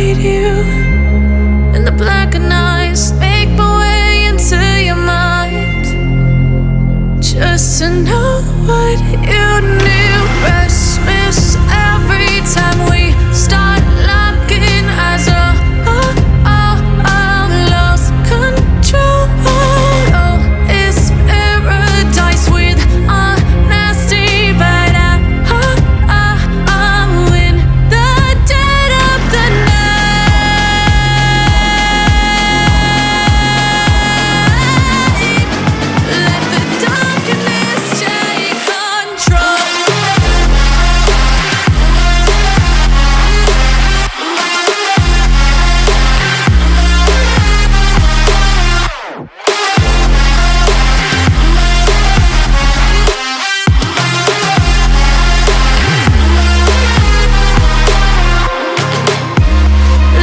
inside you, and the blackened eyes make my way into your mind, just to know what you knew. Restless every time we start locking eyes. Lost control. Oh, it's paradise with honesty, but I'm in the dead of the night. Let the darkness take control.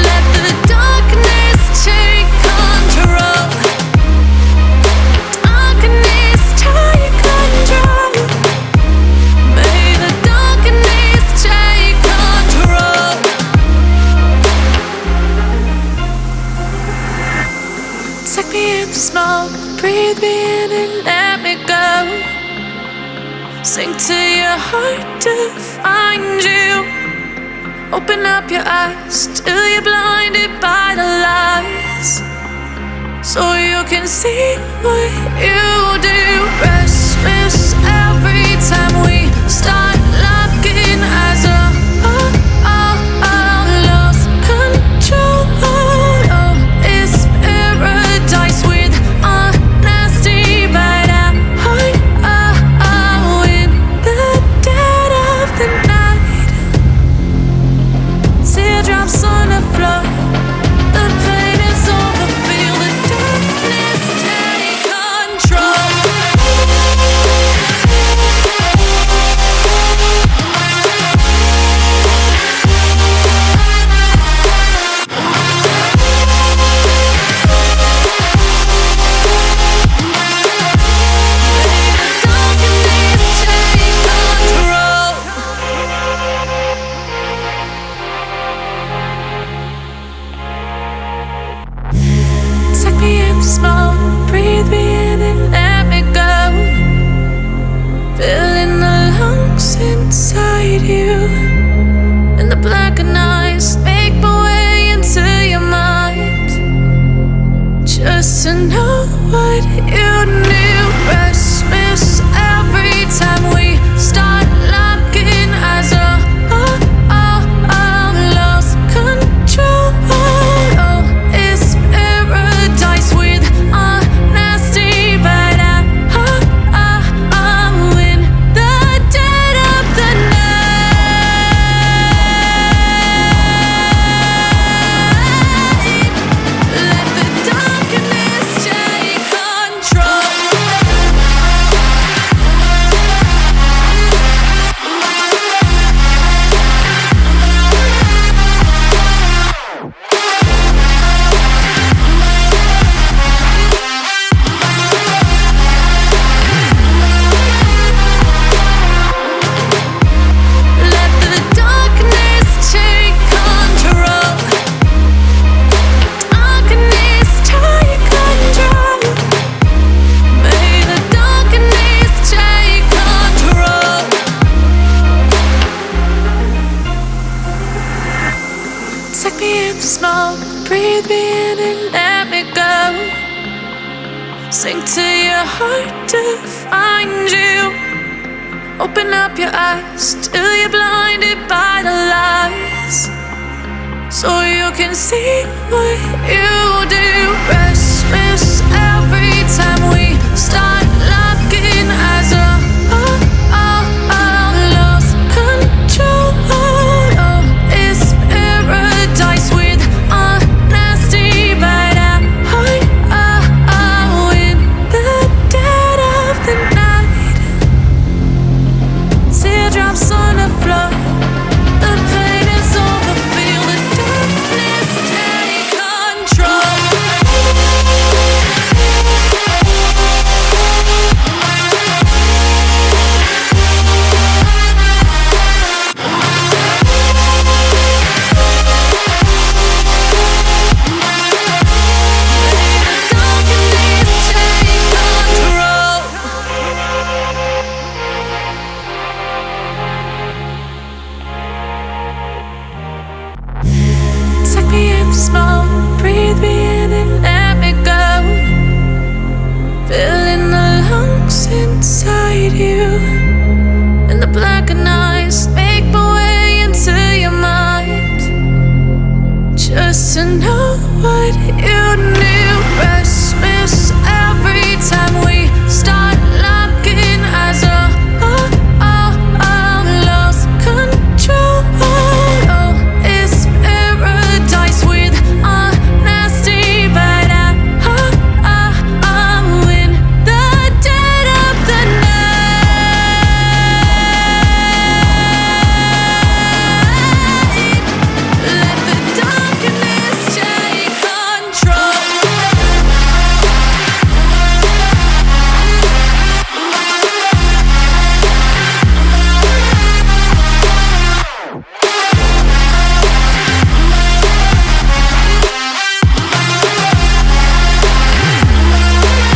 Let the darkness take control. Darkness take control. May the darkness take control. Take me in the smoke, breathe me in and let me go. Sink to your heart to find you. Open up your eyes till you're blinded by the lies, so you can see what you do. Restless every time we start locking eyes. Lost control. Oh, it's paradise with honesty, but I'm in the dead of the night. Teardrops on the floor. The pain is over. Feel the darkness take control. Take me in the smoke, breathe me in and let me go. Filling the lungs inside you, and the blackened eyes make my way into your mind, just to know what you knew. Restless every time we start locking eyes. Lost control. Oh, it's paradise with honesty, but I'm in the dead of the night. Let the darkness take control. Let the darkness take control. Darkness take control. May the darkness take control. Take me in the smoke, breathe me in and let me go. Sink to your heart to find you. Open up your eyes till you're blinded by the lies, so you can see what you do. Restless every time we start locking eyes. Lost control. Oh, it's paradise with honesty, but I'm in the dead of the night. Teardrops on the floor. The pain is over. Feel the darkness take control. smoke, breathe me in and let me go. Filling the lungs inside you, and the blackened eyes make my way into your mind, just to know what you